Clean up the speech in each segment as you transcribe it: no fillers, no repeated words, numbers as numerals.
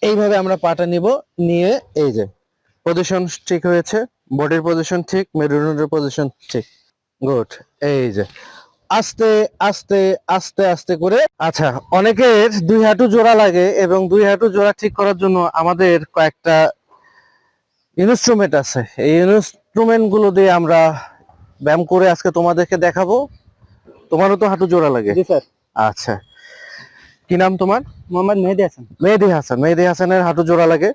এইভাবে আমরা পাটা নিব, নিয়ে এই যে পজিশন ঠিক হয়েছে, বডির পজিশন ঠিক, মেরুদণ্ডের পজিশন ঠিক। গুড। এই যে আস্তে আস্তে আস্তে আস্তে করে। আচ্ছা, অনেকের দুই হাঁটু জোড়া লাগে এবং দুই হাঁটু জোড়া ঠিক করার জন্য আমাদের কয়েকটা ইনস্ট্রুমেন্ট আছে। এই ইনস্ট্রুমেন্ট গুলো দিয়ে আমরা ব্যায়াম করে আজকে তোমাদেরকে দেখাবো। তোমারও তো হাঁটু জোড়া লাগে? জি স্যার। আচ্ছা, কি নাম তোমার? মোহাম্মদ মেহেদী হাসান। মেহেদী হাসান। মেহেদী হাসানের হাঁটু জোড়া লাগে।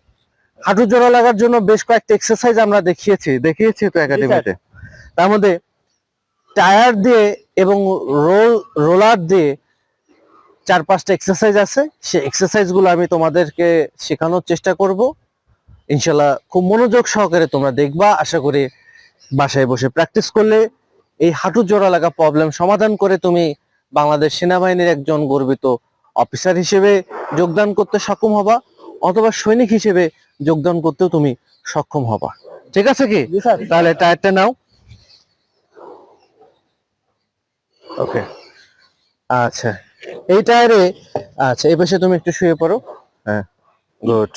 হাঁটু জোড়া লাগার জন্য বেশ কয়েকটা এক্সারসাইজ আমরা দেখিয়েছি তো একাডেমিতে। তার মধ্যে টায়ার দিয়ে এবং রোলার দিয়ে 4-5টা এক্সারসাইজ আছে। সেই এক্সারসাইজ গুলো আমি তোমাদেরকে শেখানোর চেষ্টা করব ইনশাল্লাহ। খুব মনোযোগ সহকারে তোমরা দেখবা। আশা করি বাসায় বসে প্র্যাকটিস করলে এই হাঁটু জোড়া লাগা প্রবলেম সমাধান করে তুমি বাংলাদেশ সেনাবাহিনীর একজন গর্বিত অফিসার হিসেবে যোগদান করতে সক্ষম হবা, অথবা সৈনিক হিসেবে যোগদান করতেও তুমি সক্ষম হবা। ঠিক আছে কি? তাহলে টায়ারটা নাও। ওকে। আচ্ছা, এই টায়ারে, আচ্ছা এই পাশে তুমি একটু শুয়ে পড়ো। হ্যাঁ, গুড।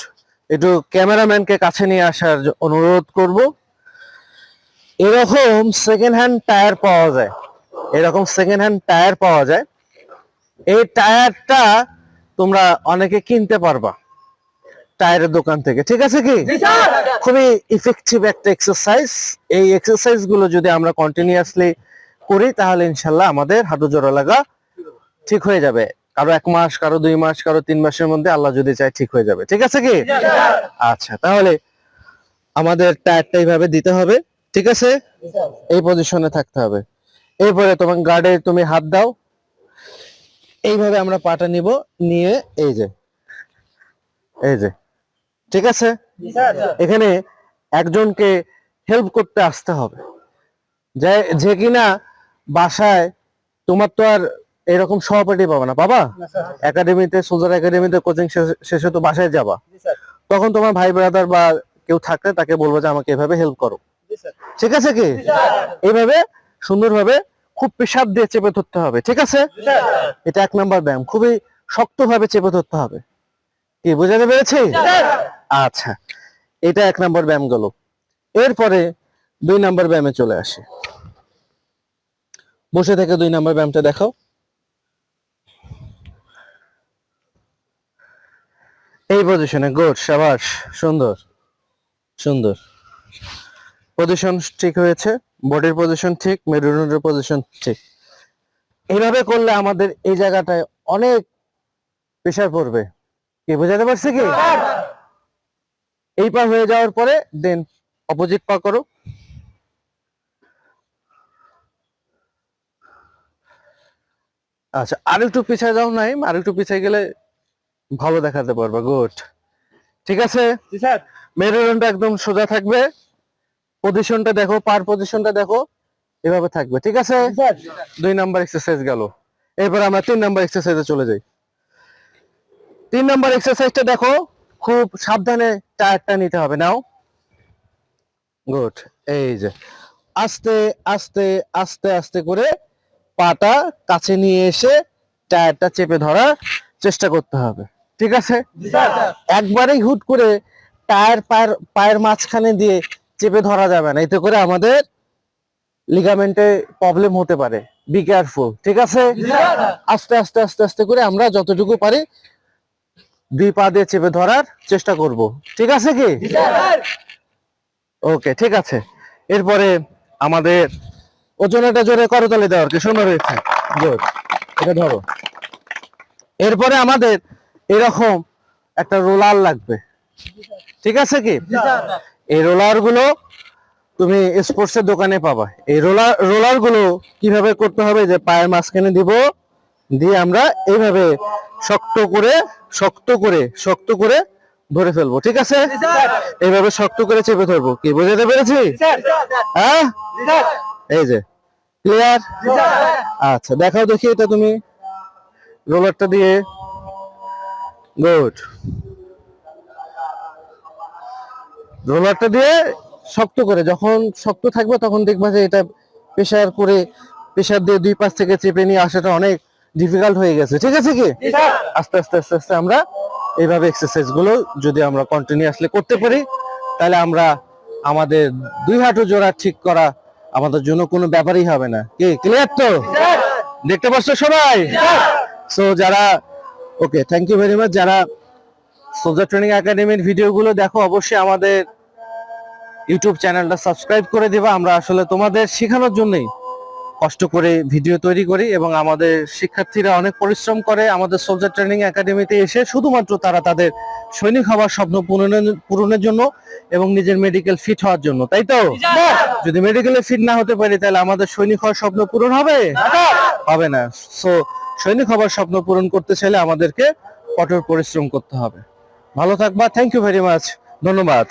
একটু ক্যামেরাম্যানকে কাছে নিয়ে আসার অনুরোধ করব। এরকম সেকেন্ড হ্যান্ড টায়ার পাওয়া যায়, এরকম সেকেন্ড হ্যান্ড টায়ার পাওয়া যায়। এই টায়ারটা তোমরা অনেকে কিনতে পারবা টায়ারের দোকান থেকে। ঠিক আছে কি? খুবই ইফেক্টিভ একটা এক্সারসাইজ। এই এক্সারসাইজ গুলো যদি আমরা কন্টিনিউয়াসলি করি তাহলে ইনশাল্লাহ আমাদের হাঁটু জোড়া লাগা ঠিক হয়ে যাবে। কারো 1 মাস, কারো 2 মাস, কারো 3 মাসের মধ্যে আল্লাহ যদি চায় ঠিক হয়ে যাবে। ঠিক আছে কি? আচ্ছা, তাহলে আমাদের টায়ারটা এইভাবে দিতে হবে। ঠিক আছে, এই পজিশনে থাকতে হবে। এরপরে তোমার গার্ডে তুমি হাত দাও। এইভাবে আমরা পাটা নিব, নিয়ে এই যে ঠিক আছে। এখানে একজনকে হেল্প করতে আসতে হবে, যে কিনা বাসায় তোমার তো আর এরকম সহপাঠী পাবা না। বাবা একাডেমিতে, সোলজার একাডেমিতে কোচিং শেষে তো বাসায় যাবা, তখন তোমার ভাই ব্রাদার বা কেউ থাকলে তাকে বলবো যে আমাকে এভাবে হেল্প করো। ঠিক আছে কি? এইভাবে সুন্দরভাবে খুব প্রেসার দিয়ে চেপে ধরতে হবে। ঠিক আছে, এটা 1 নাম্বার ব্যায়াম। খুবই শক্তভাবে চেপে ধরতে হবে। কি বুঝাতে পেরেছি? আচ্ছা, এটা 1 নাম্বার ব্যায়াম গেল। এরপরে 2 নাম্বার ব্যায়ামে চলে আসি। বসে থেকে 2 নাম্বার ব্যায়ামটা দেখো। এই পজিশনে। গুড, শাবাশ, সুন্দর সুন্দর। পজিশন ঠিক হয়েছে, বডির পজিশন ঠিক, মেরুদণ্ডের পজিশন ঠিক। এইভাবে করলে আমাদের এই জায়গাটায় অনেক প্রেসার পড়বে। কি বুঝাতে পারছি কি? এই পা হয়ে যাওয়ার পরে দেন অপোজিট পা করো। আচ্ছা, আরেকটু পিছিয়ে যাও। নাই, আরেকটু পিছিয়ে গেলে ভালো দেখাতে পারবে। গুড, ঠিক আছে। মেরুদণ্ড একদম সোজা থাকবে। পজিশনটা দেখো, পার পজিশনটা দেখো, এভাবে থাকবে। ঠিক আছে, 2 নাম্বার এক্সারসাইজ গেল। এরপর আমরা 3 নাম্বার এক্সারসাইজে চলে যাই। 3 নাম্বার এক্সারসাইজটা দেখো, খুব সাবধানে টায়ারটা নিতে হবে। নাও, গুড। এই যে আস্তে আস্তে আস্তে আস্তে করে পাটা কাছে নিয়ে এসে টায়ারটা চেপে ধরার চেষ্টা করতে হবে। ঠিক আছে, একবারেই হুট করে টায়ার পায়ের মাঝখানে দিয়ে চেপে ধরা যাবে না, এতে করে আমাদের লিগামেন্টে প্রবলেম হতে পারে। Be careful. ঠিক আছে, আস্তে আস্তে আস্তে আস্তে করে আমরা যতটুকু পারি 2 পা দিয়ে চেপে ধরার চেষ্টা করব। ঠিক আছে কি? ওকে, ঠিক আছে। এরপরে আমাদের ওজনটা জোরে করতালি দেওয়ার কি সুন্দর হয়েছে। গুড, এটা ধরো। এরপরে আমাদের এরকম একটা রোলার লাগবে। ঠিক আছে কি? এই রোলার গুলো তুমি স্পোর্টসের দোকানে পাবা। এই রোলার গুলো কিভাবে করতে হবে, যে পায়ের মাঝখানে দিব, দিয়ে আমরা এইভাবে শক্ত করে শক্ত করে শক্ত করে ধরে ফেলবো। ঠিক আছে, এইভাবে শক্ত করে চেপে ধরবো। কি বুঝাতে পেরেছি? হ্যাঁ, এই যে ক্লিয়ার। আচ্ছা, দেখাও দেখি এটা তুমি রোলারটা দিয়ে। গুড, রোলারটা দিয়ে শক্ত করে, যখন শক্ত থাকবে তখন দেখবা যে এটা প্রেসার দিয়ে 2 পাশ থেকে চেপে নিয়ে আসাটা অনেক ডিফিকাল্ট হয়ে গেছে। ঠিক আছে কি? আস্তে আস্তে আস্তে আস্তে আমরা এইভাবে এক্সারসাইজ গুলো যদি আমরা কন্টিনিউয়াসলি করতে পারি, তাহলে আমরা আমাদের 2 হাঁটু জোড়া ঠিক করা আমাদের জন্য কোনো ব্যাপারই হবে না। কি ক্লিয়ার তো? দেখতে পাচ্ছ সবাই? সো যারা ওকে, থ্যাংক ইউ ভেরি মাচ। যারা সোলজার ট্রেনিং একাডেমির ভিডিওগুলো দেখো, অবশ্যই আমাদের ইউটিউব চ্যানেলটা সাবস্ক্রাইব করে দিবা। আমরা আসলে তোমাদের শেখানোর জন্যই কষ্ট করে ভিডিও তৈরি করি, এবং আমাদের শিক্ষার্থীরা অনেক পরিশ্রম করে আমাদের সোলজার ট্রেনিং একাডেমিতে এসে, শুধুমাত্র তারা তাদের সৈনিক হওয়ার স্বপ্ন পূরণের জন্য এবং নিজের মেডিকেল ফিট হওয়ার জন্য, তাই তো? যদি মেডিকেলে ফিট না হতে পারি, তাহলে আমাদের সৈনিক হওয়ার স্বপ্ন পূরণ হবে? হবে না। সো সৈনিক হওয়ার স্বপ্ন পূরণ করতে চাইলে আমাদেরকে কঠোর পরিশ্রম করতে হবে। ভালো থাকবা। Thank you very much. ধন্যবাদ।